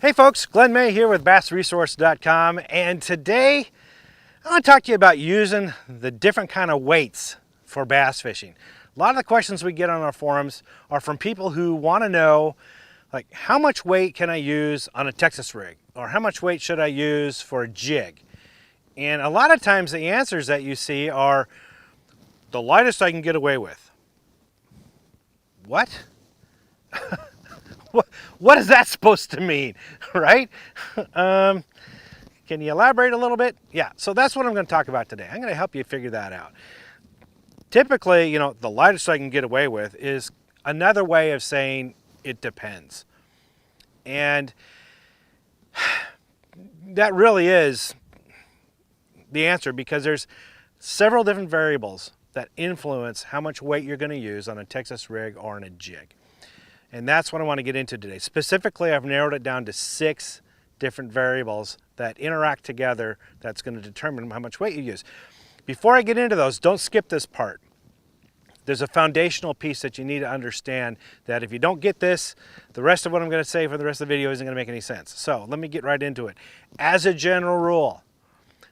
Hey folks, Glenn May here with BassResource.com, and today I want to talk to you about using the different kind of weights for bass fishing. A lot of the questions we get on our forums are from people who want to know, like, how much weight can I use on a Texas rig? Or how much weight should I use for a jig? And a lot of times the answers that you see are the lightest I can get away with. What? What is that supposed to mean, right? Can you elaborate a little bit? Yeah, so that's what I'm going to talk about today. I'm going to help you figure that out. Typically, the lightest I can get away with is another way of saying it depends. And that really is the answer, because there's several different variables that influence how much weight you're going to use on a Texas rig or on a jig. And that's what I want to get into today. Specifically, I've narrowed it down to 6 different variables that interact together that's going to determine how much weight you use. Before I get into those, don't skip this part. There's a foundational piece that you need to understand, that if you don't get this, the rest of what I'm going to say for the rest of the video isn't going to make any sense. So let me get right into it. As a general rule,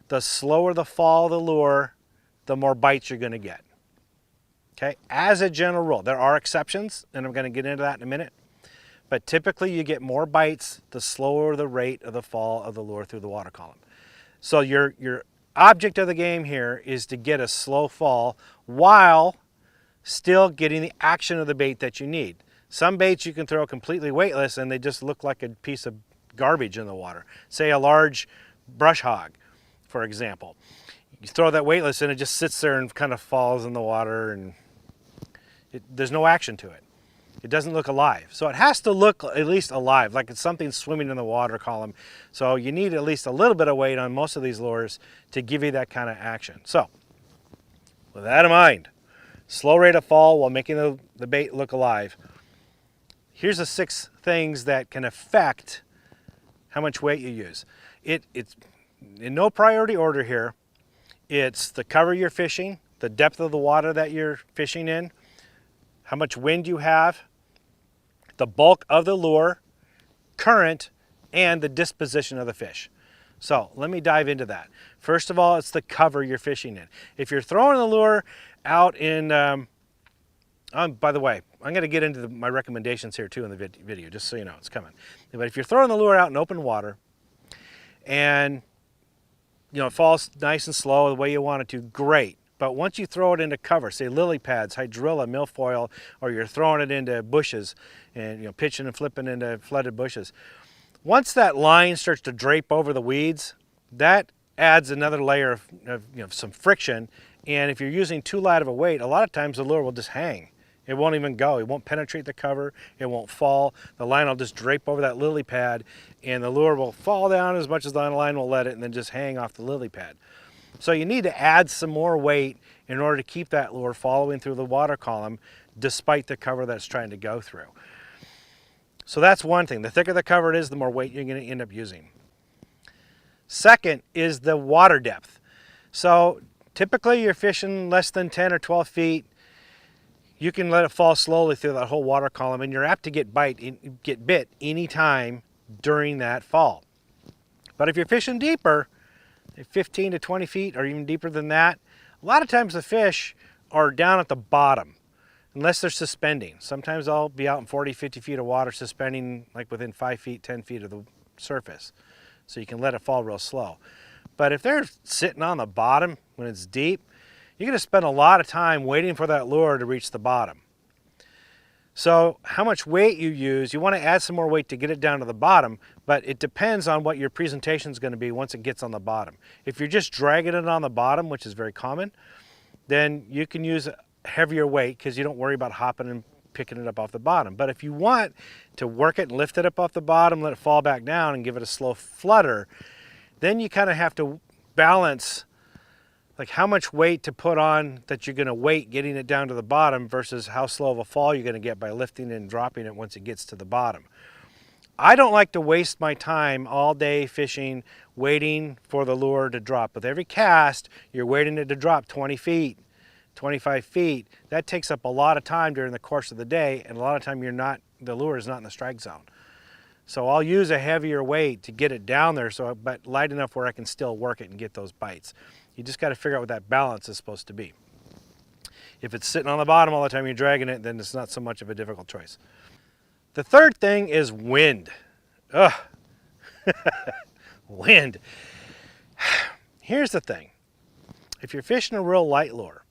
the slower the fall of the lure, the more bites you're going to get. Okay, as a general rule. There are exceptions, and I'm going to get into that in a minute. But typically you get more bites the slower the rate of the fall of the lure through the water column. So your object of the game here is to get a slow fall while still getting the action of the bait that you need. Some baits you can throw completely weightless and they just look like a piece of garbage in the water. Say a large brush hog, for example. You throw that weightless and it just sits there and kind of falls in the water, and there's no action to it. It doesn't look alive. So it has to look at least alive, like it's something swimming in the water column. So you need at least a little bit of weight on most of these lures to give you that kind of action. So with that in mind, slow rate of fall while making the bait look alive. Here's the 6 things that can affect how much weight you use. It's in no priority order here. It's the cover you're fishing, the depth of the water that you're fishing in, how much wind you have, the bulk of the lure, current, and the disposition of the fish. So let me dive into that. First of all, it's the cover you're fishing in. If you're throwing the lure out in, by the way, I'm going to get into my recommendations here too in the video, just so you know it's coming. But if you're throwing the lure out in open water and it falls nice and slow the way you want it to, great. But once you throw it into cover, say lily pads, hydrilla, milfoil, or you're throwing it into bushes and pitching and flipping into flooded bushes, once that line starts to drape over the weeds, that adds another layer of some friction. And if you're using too light of a weight, a lot of times the lure will just hang. It won't even go. It won't penetrate the cover. It won't fall. The line will just drape over that lily pad, and the lure will fall down as much as the line will let it, and then just hang off the lily pad. So you need to add some more weight in order to keep that lure following through the water column despite the cover that's trying to go through. So that's one thing. The thicker the cover it is, the more weight you're going to end up using. Second is the water depth. So typically you're fishing less than 10 or 12 feet. You can let it fall slowly through that whole water column, and you're apt to get bit anytime during that fall. But if you're fishing deeper, 15 to 20 feet or even deeper than that, a lot of times the fish are down at the bottom unless they're suspending. Sometimes I'll be out in 40, 50 feet of water suspending like within 5 feet, 10 feet of the surface. So you can let it fall real slow. But if they're sitting on the bottom when it's deep, you're going to spend a lot of time waiting for that lure to reach the bottom. So how much weight you use, you want to add some more weight to get it down to the bottom, but it depends on what your presentation is going to be once it gets on the bottom. If you're just dragging it on the bottom, which is very common, then you can use heavier weight because you don't worry about hopping and picking it up off the bottom. But if you want to work it and lift it up off the bottom, let it fall back down and give it a slow flutter, then you kind of have to balance like how much weight to put on that you're going to wait getting it down to the bottom versus how slow of a fall you're going to get by lifting and dropping it once it gets to the bottom. I don't like to waste my time all day fishing waiting for the lure to drop. With every cast, you're waiting it to drop 20 feet, 25 feet. That takes up a lot of time during the course of the day, and a lot of time the lure is not in the strike zone. So I'll use a heavier weight to get it down there, but light enough where I can still work it and get those bites. You just got to figure out what that balance is supposed to be. If it's sitting on the bottom all the time you're dragging it, then it's not so much of a difficult choice. The third thing is wind. Ugh. Wind. Here's the thing. If you're fishing a real light lure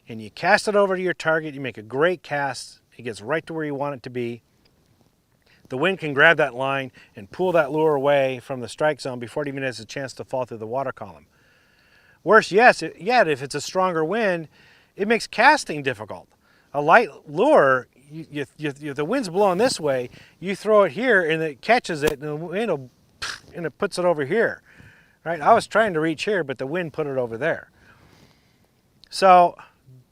and you cast it over to your target, you make a great cast, it gets right to where you want it to be, the wind can grab that line and pull that lure away from the strike zone before it even has a chance to fall through the water column. Worse yet, if it's a stronger wind, it makes casting difficult. A light lure, the wind's blowing this way, you throw it here and it catches it and the wind and it puts it over here. Right? I was trying to reach here, but the wind put it over there. So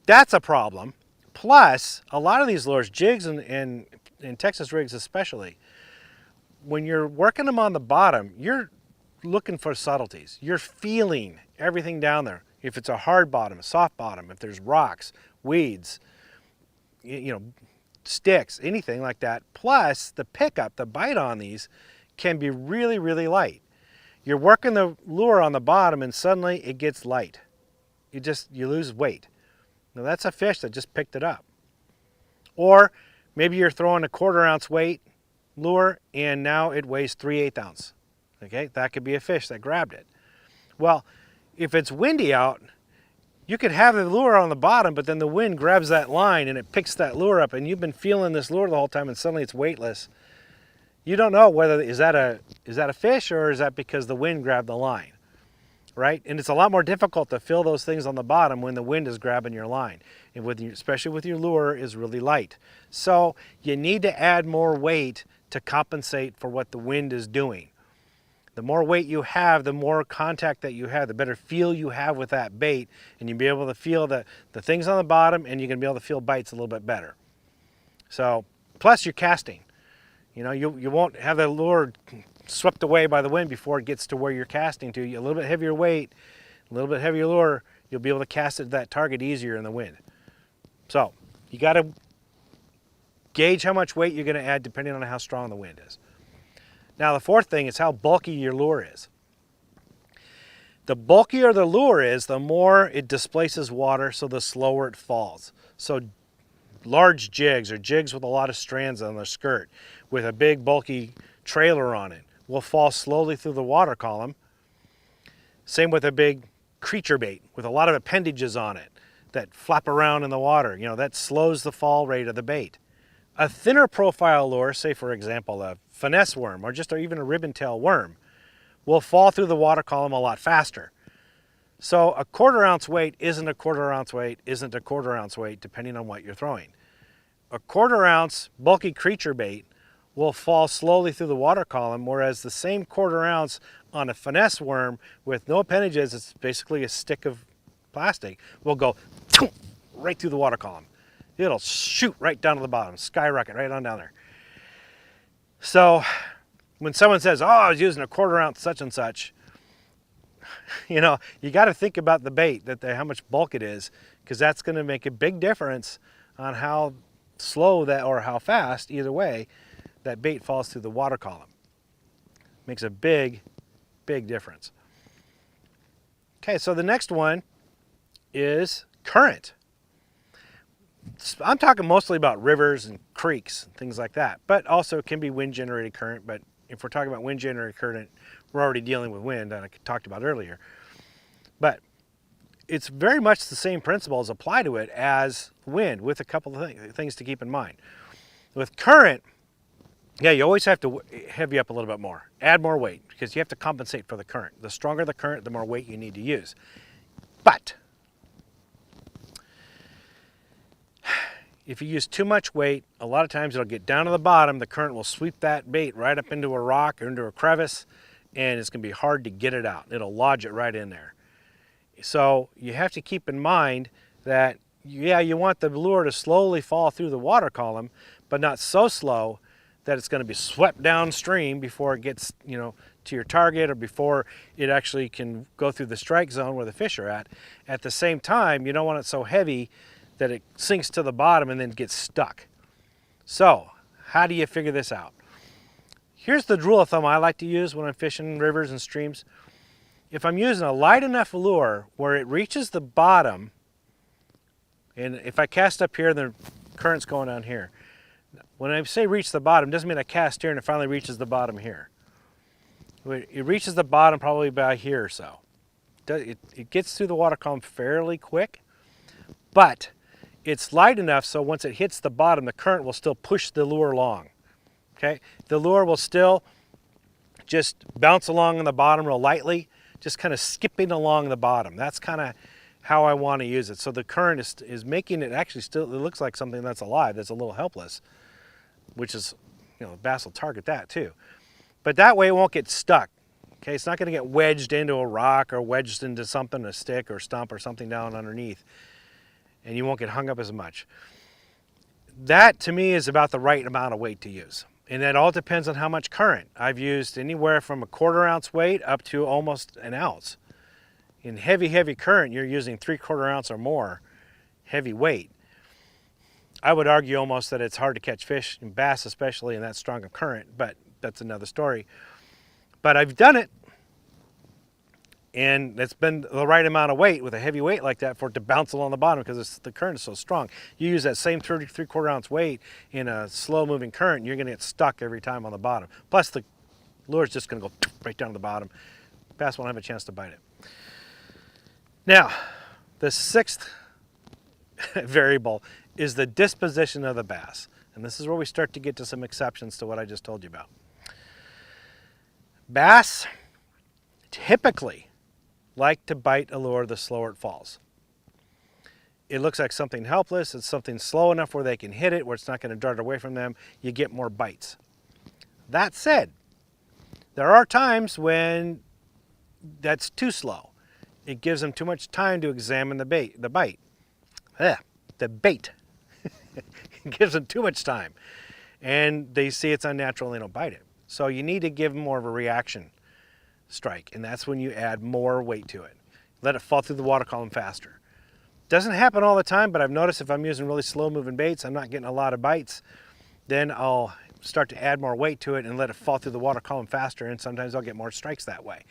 that's a problem. Plus, a lot of these lures, jigs and Texas rigs especially, when you're working them on the bottom, you're looking for subtleties. You're feeling everything down there. If it's a hard bottom, a soft bottom, if there's rocks, weeds, sticks, anything like that. Plus, the pickup, the bite on these can be really, really light. You're working the lure on the bottom and suddenly it gets light. You lose weight. Now that's a fish that just picked it up. Or maybe you're throwing a 1/4 ounce weight lure and now it weighs 3/8 ounce. Okay, that could be a fish that grabbed it. Well, if it's windy out, you could have the lure on the bottom, but then the wind grabs that line and it picks that lure up and you've been feeling this lure the whole time and suddenly it's weightless. You don't know whether is that a fish or is that because the wind grabbed the line, right? And it's a lot more difficult to feel those things on the bottom when the wind is grabbing your line, and especially with your lure is really light. So you need to add more weight to compensate for what the wind is doing. The more weight you have, the more contact that you have, the better feel you have with that bait, and you'll be able to feel the things on the bottom, and you're going to be able to feel bites a little bit better. So, plus you're casting. You won't have the lure swept away by the wind before it gets to where you're casting to. A little bit heavier weight, a little bit heavier lure, you'll be able to cast it to that target easier in the wind. So you got to gauge how much weight you're going to add depending on how strong the wind is. Now the fourth thing is how bulky your lure is. The bulkier the lure is, the more it displaces water, so the slower it falls. So large jigs or jigs with a lot of strands on their skirt with a big bulky trailer on it will fall slowly through the water column. Same with a big creature bait with a lot of appendages on it that flap around in the water. That slows the fall rate of the bait. A thinner profile lure, say for example a finesse worm or even a ribbon tail worm, will fall through the water column a lot faster. So a 1/4 ounce weight isn't a 1/4 ounce weight, isn't a 1/4 ounce weight, depending on what you're throwing. A 1/4 ounce bulky creature bait will fall slowly through the water column, whereas the same 1/4 ounce on a finesse worm with no appendages, it's basically a stick of plastic, will go right through the water column. It'll shoot right down to the bottom, skyrocket right on down there. So when someone says, oh, I was using a 1/4 ounce such and such, you got to think about the bait, how much bulk it is, because that's going to make a big difference on how slow or how fast, either way, that bait falls through the water column. Makes a big, big difference. Okay, so the next one is current. I'm talking mostly about rivers and creeks and things like that, but also it can be wind-generated current. But if we're talking about wind-generated current, we're already dealing with wind that I talked about earlier. But it's very much the same principles apply to it as wind, with a couple of things to keep in mind. With current, yeah, you always have to heavy up a little bit more, add more weight, because you have to compensate for the current. The stronger the current, the more weight you need to use. But if you use too much weight, a lot of times it'll get down to the bottom, the current will sweep that bait right up into a rock or into a crevice, and it's going to be hard to get it out. It'll lodge it right in there. So you have to keep in mind that, yeah, you want the lure to slowly fall through the water column, but not so slow that it's going to be swept downstream before it gets, to your target or before it actually can go through the strike zone where the fish are at. At the same time, you don't want it so heavy that it sinks to the bottom and then gets stuck. So how do you figure this out? Here's the rule of thumb I like to use when I'm fishing rivers and streams. If I'm using a light enough lure where it reaches the bottom, and if I cast up here, the current's going down here. When I say reach the bottom, it doesn't mean I cast here and it finally reaches the bottom here. It reaches the bottom probably about here or so. It gets through the water column fairly quick, but it's light enough so once it hits the bottom, the current will still push the lure along. Okay, the lure will still just bounce along on the bottom real lightly, just kind of skipping along the bottom. That's kind of how I want to use it. So the current is making it actually still, it looks like something that's alive, that's a little helpless, which is, you know, bass will target that too. But that way it won't get stuck. Okay, it's not going to get wedged into a rock or wedged into something, a stick or stump or something down underneath, and you won't get hung up as much. That to me is about the right amount of weight to use. And that all depends on how much current. I've used anywhere from a 1/4 ounce weight up to almost an ounce. In heavy current, you're using 3/4 ounce or more heavy weight. I would argue almost that it's hard to catch fish, and bass especially, in that strong of current, but that's another story. But I've done it, and it's been the right amount of weight with a heavy weight like that for it to bounce along the bottom because the current is so strong. You use that same 3/4 ounce weight in a slow moving current, and you're going to get stuck every time on the bottom. Plus the lure's just going to go right down to the bottom. Bass won't have a chance to bite it. Now, the sixth variable is the disposition of the bass. And this is where we start to get to some exceptions to what I just told you about. Bass typically like to bite a lure the slower it falls. It looks like something helpless. It's something slow enough where they can hit it, where it's not going to dart away from them. You get more bites. That said, there are times when that's too slow. It gives them too much time to examine the bait. The bait. It gives them too much time. And they see it's unnatural and they don't bite it. So you need to give them more of a reaction strike, and that's when you add more weight to it. Let it fall through the water column faster. Doesn't happen all the time, but I've noticed if I'm using really slow moving baits, I'm not getting a lot of bites, then I'll start to add more weight to it and let it fall through the water column faster, and sometimes I'll get more strikes that way.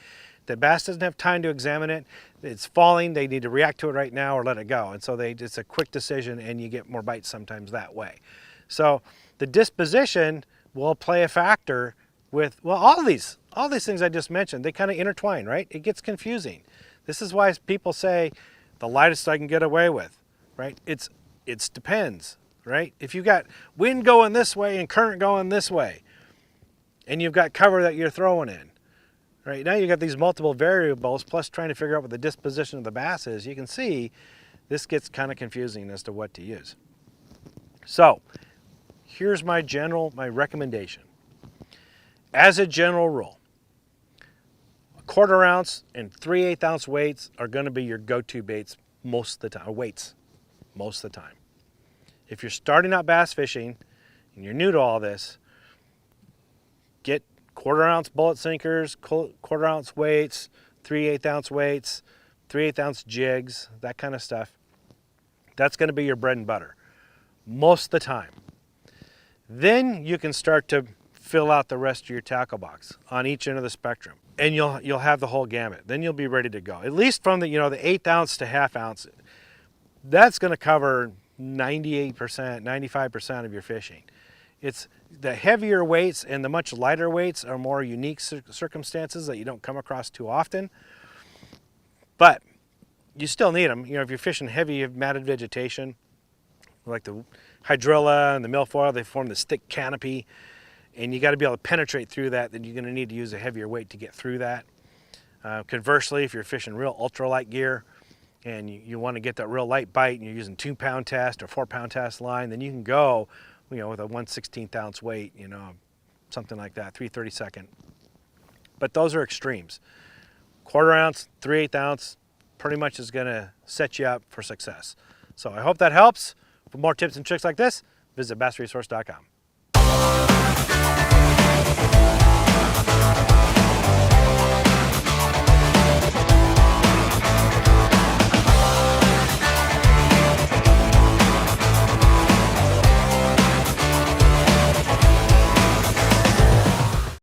The bass doesn't have time to examine it. It's falling, they need to react to it right now or let it go. And so it's a quick decision, and you get more bites sometimes that way. So the disposition will play a factor with, well, all these things I just mentioned, they kind of intertwine, right? It gets confusing. This is why people say the lightest I can get away with, right? It depends, right? If you've got wind going this way and current going this way, and you've got cover that you're throwing in, right? Now you've got these multiple variables, plus trying to figure out what the disposition of the bass is. You can see this gets kind of confusing as to what to use. So here's my recommendation. As a general rule, a 1/4 ounce and 3/8 ounce weights are going to be your go-to baits most of the time, or weights most of the time. If you're starting out bass fishing and you're new to all this, get 1/4 ounce bullet sinkers, 1/4 ounce weights, 3/8 ounce weights, 3/8 ounce jigs, that kind of stuff. That's going to be your bread and butter most of the time. Then you can start to fill out the rest of your tackle box on each end of the spectrum, and you'll have the whole gamut. Then you'll be ready to go. At least from the 1/8 ounce to 1/2 ounce, that's going to cover 98%, 95% of your fishing. It's the heavier weights and the much lighter weights are more unique circumstances that you don't come across too often, but you still need them. If you're fishing heavy matted vegetation, like the hydrilla and the milfoil, they form this thick canopy, and you got to be able to penetrate through that. Then you're going to need to use a heavier weight to get through that. Conversely, if you're fishing real ultralight gear and you want to get that real light bite and you're using 2-pound test or 4-pound test line, then you can go with a 1/16 ounce weight, something like that, 3/32. But those are extremes. 1/4 ounce, 3/8 ounce pretty much is going to set you up for success. So I hope that helps. For more tips and tricks like this, visit bassresource.com.